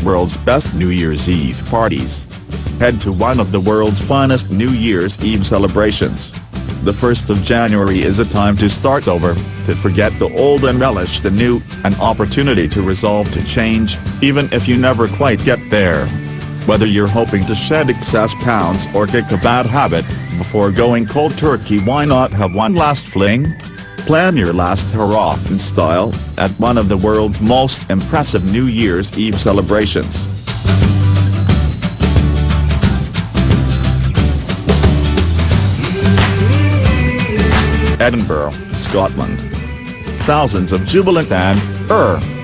World's best New Year's Eve parties. Head to one of the world's finest New Year's Eve celebrations. The 1st of January is a time to start over, to forget the old and relish the new, an opportunity to resolve to change, even if you never quite get there. Whether you're hoping to shed excess pounds or kick a bad habit, before going cold turkey, why not have one last fling? Plan your last hurrah in style, at one of the world's most impressive New Year's Eve celebrations. Edinburgh, Scotland. Thousands of jubilant and,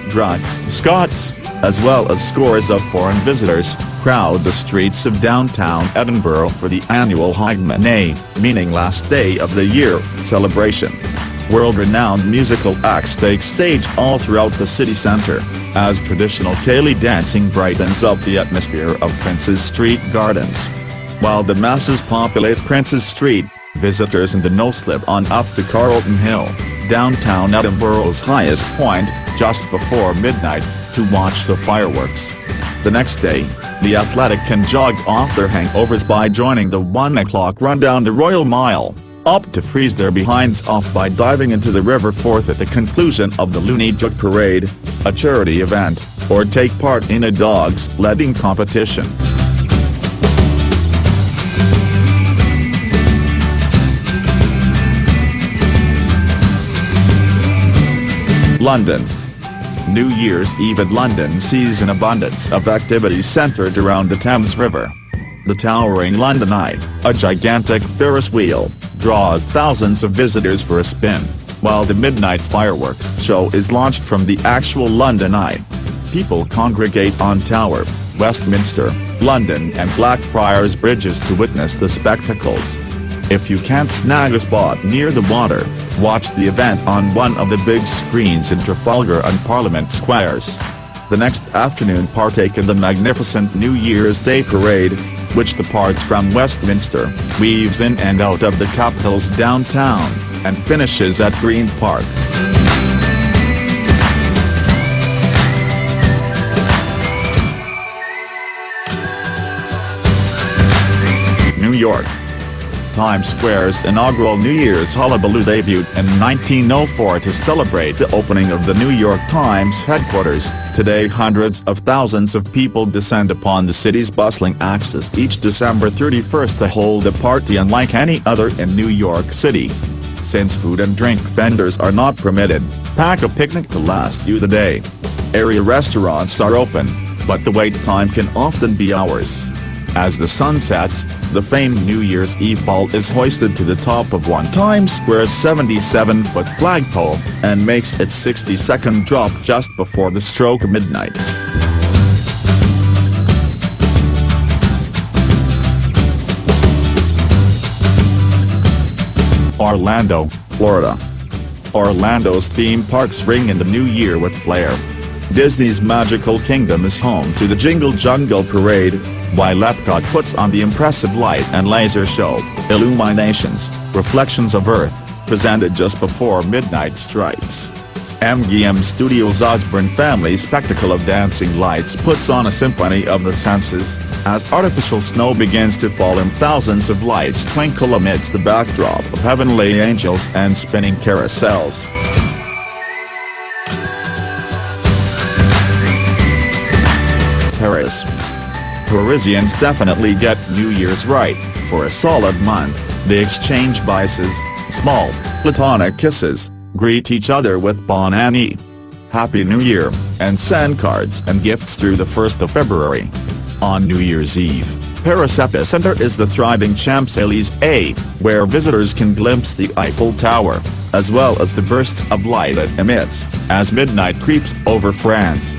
drunk, Scots, as well as scores of foreign visitors, crowd the streets of downtown Edinburgh for the annual Hogmanay, meaning last day of the year, celebration. World-renowned musical acts take stage all throughout the city centre, as traditional Ceilidh dancing brightens up the atmosphere of Prince's Street Gardens. While the masses populate Prince's Street, visitors in the know slip on up to Carlton Hill, downtown Edinburgh's highest point, just before midnight, to watch the fireworks. The next day, the athletic can jog off their hangovers by joining the 1 o'clock run down the Royal Mile, up to freeze their behinds off by diving into the River Forth at the conclusion of the Looney Jug Parade, a charity event, or take part in a dog sledding competition. London. New Year's Eve at London sees an abundance of activities centred around the Thames River. The towering London Eye, a gigantic Ferris wheel, draws thousands of visitors for a spin, while the midnight fireworks show is launched from the actual London Eye. People congregate on Tower, Westminster, London and Blackfriars Bridges to witness the spectacles. If you can't snag a spot near the water, watch the event on one of the big screens in Trafalgar and Parliament Squares. The next afternoon partake in the magnificent New Year's Day Parade, which departs from Westminster, weaves in and out of the capital's downtown, and finishes at Green Park. New York. Times Square's inaugural New Year's hullabaloo debuted in 1904 to celebrate the opening of the New York Times headquarters. Today hundreds of thousands of people descend upon the city's bustling axis each December 31st to hold a party unlike any other in New York City. Since food and drink vendors are not permitted, pack a picnic to last you the day. Area restaurants are open, but the wait time can often be hours. As the sun sets, the famed New Year's Eve ball is hoisted to the top of one Times Square's 77-foot flagpole, and makes its 60-second drop just before the stroke of midnight. Orlando, Florida. Orlando's theme parks ring in the new year with flair. Disney's Magical Kingdom is home to the Jingle Jungle Parade, while Epcot puts on the impressive light and laser show, Illuminations, Reflections of Earth, presented just before midnight strikes. MGM Studios' Osborne Family spectacle of dancing lights puts on a symphony of the senses, as artificial snow begins to fall and thousands of lights twinkle amidst the backdrop of heavenly angels and spinning carousels. Paris. Parisians definitely get New Year's right. For a solid month, they exchange biases, small, platonic kisses, greet each other with Bon Année, Happy New Year, and send cards and gifts through the 1st of February. On New Year's Eve, Paris' epicenter is the thriving Champs-Élysées, where visitors can glimpse the Eiffel Tower, as well as the bursts of light it emits, as midnight creeps over France.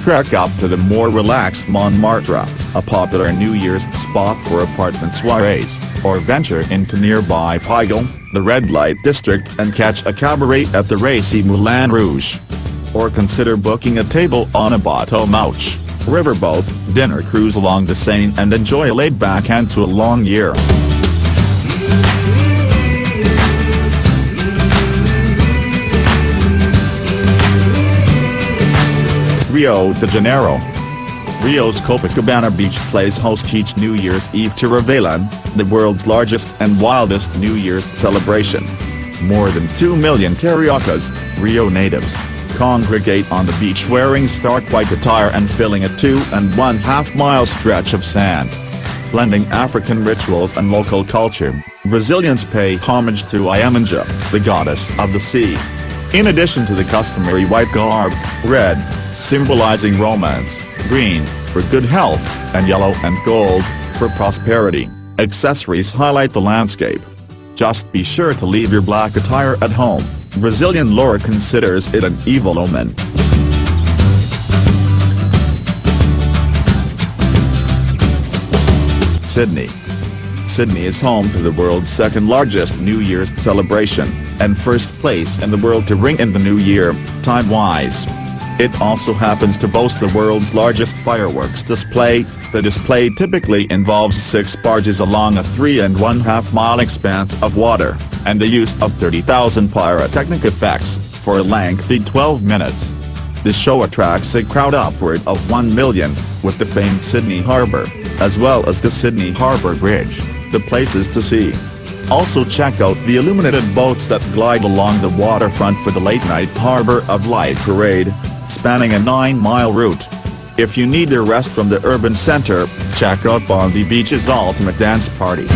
Trek up to the more relaxed Montmartre, a popular New Year's spot for apartment soirees, or venture into nearby Pigalle, the red light district and catch a cabaret at the racy Moulin Rouge. Or consider booking a table on a Bateau Mouche, riverboat, dinner cruise along the Seine and enjoy a laid-back end to a long year. Rio de Janeiro. Rio's Copacabana Beach plays host each New Year's Eve to Réveillon, the world's largest and wildest New Year's celebration. More than 2 million Cariocas, Rio natives, congregate on the beach wearing stark-white attire and filling a 2.5-mile stretch of sand. Blending African rituals and local culture, Brazilians pay homage to Iemanjá, the goddess of the sea. In addition to the customary white garb, red, symbolizing romance, green, for good health, and yellow and gold, for prosperity, accessories highlight the landscape. Just be sure to leave your black attire at home. Brazilian lore considers it an evil omen. Sydney. Sydney is home to the world's second-largest New Year's celebration, and first place in the world to ring in the new year, time-wise. It also happens to boast the world's largest fireworks display. The display typically involves 6 barges along a 3.5-mile expanse of water, and the use of 30,000 pyrotechnic effects, for a lengthy 12 minutes. The show attracts a crowd upward of 1 million, with the famed Sydney Harbour, as well as the Sydney Harbour Bridge, the places to see. Also check out the illuminated boats that glide along the waterfront for the late-night Harbour of Light parade, spanning a 9-mile route. If you need a rest from the urban center, check out Bondi Beach's ultimate dance party.